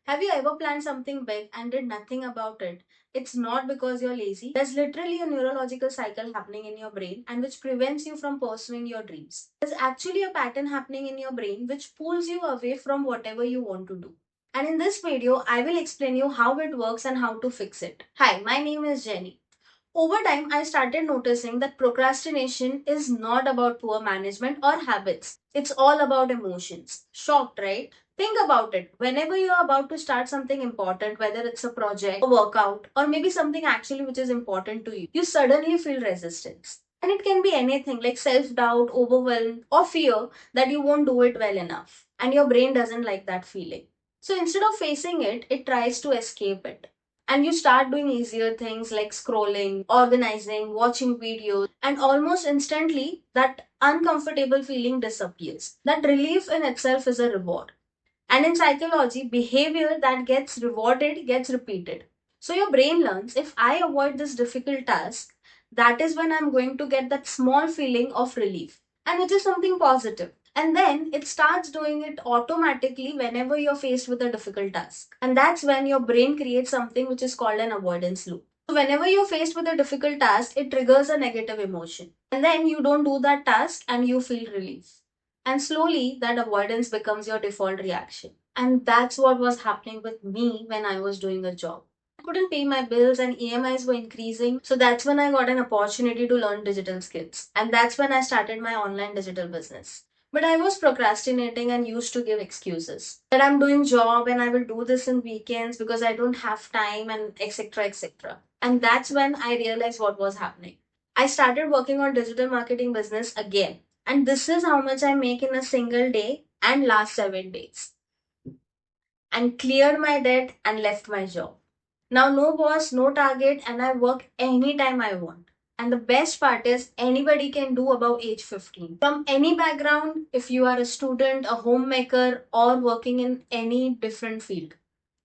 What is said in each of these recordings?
Have you ever planned something big and did nothing about it? It's not because you're lazy. There's literally a neurological cycle happening in your brain and which prevents you from pursuing your dreams. There's actually a pattern happening in your brain which pulls you away from whatever you want to do. And in this video, I will explain you how it works and how to fix it. Hi, my name is Jenny. Over time, I started noticing that procrastination is not about poor management or habits. It's all about emotions. Shocked, right? Think about it. Whenever you are about to start something important, whether it's a project, a workout, or maybe something actually which is important to you suddenly feel resistance. And it can be anything like self doubt, overwhelm, or fear that you won't do it well enough. And your brain doesn't like that feeling. So instead of facing it, it tries to escape it. And you start doing easier things like scrolling, organizing, watching videos, and almost instantly that uncomfortable feeling disappears. That relief in itself is a reward. And in psychology, behavior that gets rewarded gets repeated. So your brain learns if I avoid this difficult task, that is when I'm going to get that small feeling of relief, and which is something positive. And then it starts doing it automatically whenever you're faced with a difficult task. And that's when your brain creates something which is called an avoidance loop. So whenever you're faced with a difficult task, it triggers a negative emotion. And then you don't do that task and you feel relief. And slowly, that avoidance becomes your default reaction. And that's what was happening with me when I was doing a job. I couldn't pay my bills and EMIs were increasing. So that's when I got an opportunity to learn digital skills. And that's when I started my online digital business. But I was procrastinating and used to give excuses that I'm doing job and I will do this in weekends because I don't have time and etc. etc. And that's when I realized what was happening. I started working on digital marketing business again, and this is how much I make in a single day and last 7 days. And cleared my debt and left my job. Now, no boss, no target, and I work anytime I want. And the best part is, anybody can do above age 15. From any background, if you are a student, a homemaker, or working in any different field.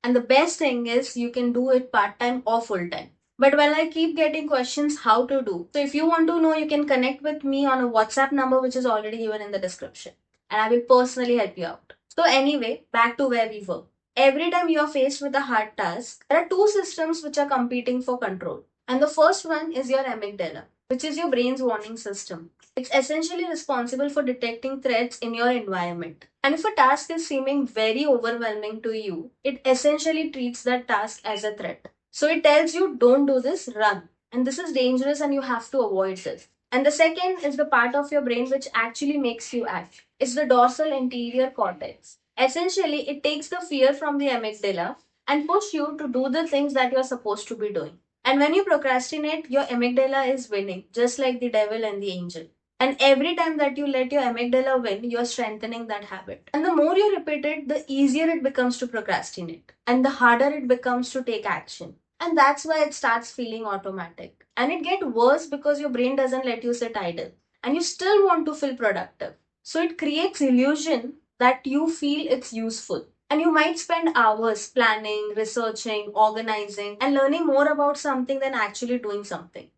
And the best thing is, you can do it part time or full time. But when I keep getting questions how to do, so if you want to know, you can connect with me on a WhatsApp number which is already given in the description, and I will personally help you out. So, anyway, back to where we were. Every time you are faced with a hard task, there are two systems which are competing for control. And the first one is your amygdala, which is your brain's warning system. It's essentially responsible for detecting threats in your environment. And if a task is seeming very overwhelming to you, it essentially treats that task as a threat. So it tells you, don't do this, run. And this is dangerous and you have to avoid this. And the second is the part of your brain which actually makes you act. It's the dorsal anterior cortex. Essentially, it takes the fear from the amygdala and push you to do the things that you're supposed to be doing. And when you procrastinate, your amygdala is winning, just like the devil and the angel. And every time that you let your amygdala win, you're strengthening that habit. And the more you repeat it, the easier it becomes to procrastinate. And the harder it becomes to take action. And that's why it starts feeling automatic. And it gets worse because your brain doesn't let you sit idle. And you still want to feel productive. So it creates illusion that you feel it's useful. And you might spend hours planning, researching, organizing, and learning more about something than actually doing something.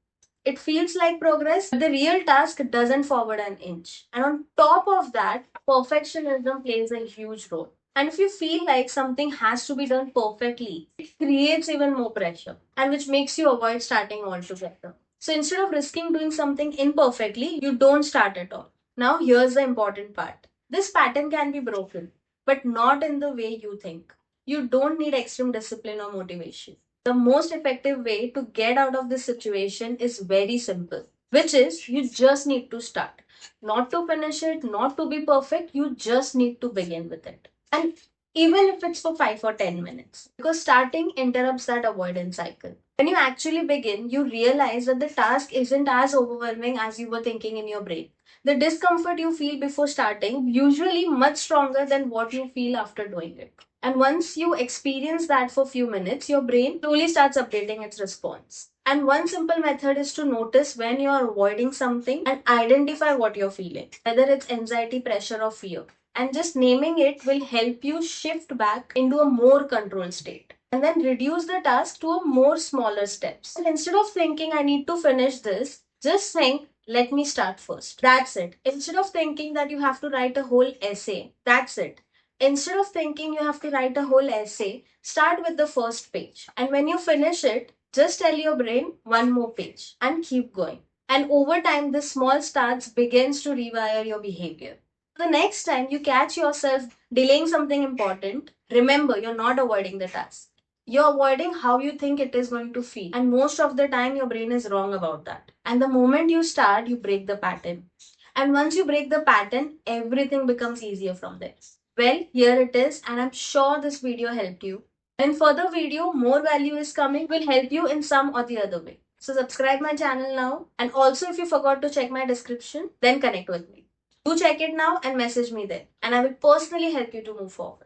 It feels like progress, but the real task doesn't forward an inch. And on top of that, perfectionism plays a huge role. And if you feel like something has to be done perfectly, it creates even more pressure, and which makes you avoid starting altogether. So instead of risking doing something imperfectly, you don't start at all. Now, here's the important part. This pattern can be broken, but not in the way you think. You don't need extreme discipline or motivation. The most effective way to get out of this situation is very simple, which is you just need to start. Not to finish it, not to be perfect, you just need to begin with it. And even if it's for 5 or 10 minutes, because starting interrupts that avoidance cycle. When you actually begin, you realize that the task isn't as overwhelming as you were thinking in your brain. The discomfort you feel before starting usually much stronger than what you feel after doing it. And once you experience that for a few minutes, your brain slowly starts updating its response. And one simple method is to notice when you are avoiding something and identify what you're feeling, whether it's anxiety, pressure, or fear. And just naming it will help you shift back into a more controlled state. And then reduce the task to a more smaller steps. And instead of thinking, I need to finish this, just think, let me start first. That's it. Instead of thinking that you have to write a whole essay, that's it. Instead of thinking you have to write a whole essay, start with the first page. And when you finish it, just tell your brain one more page and keep going. And over time, this small starts begins to rewire your behavior. The next time you catch yourself delaying something important, remember you're not avoiding the task. You're avoiding how you think it is going to feel. And most of the time, your brain is wrong about that. And the moment you start, you break the pattern. And once you break the pattern, everything becomes easier from there. Well, here it is, and I'm sure this video helped you. In further video, more value is coming, will help you in some or the other way. So subscribe my channel now. And also if you forgot to check my description, then connect with me. Do check it now and message me there. And I will personally help you to move forward.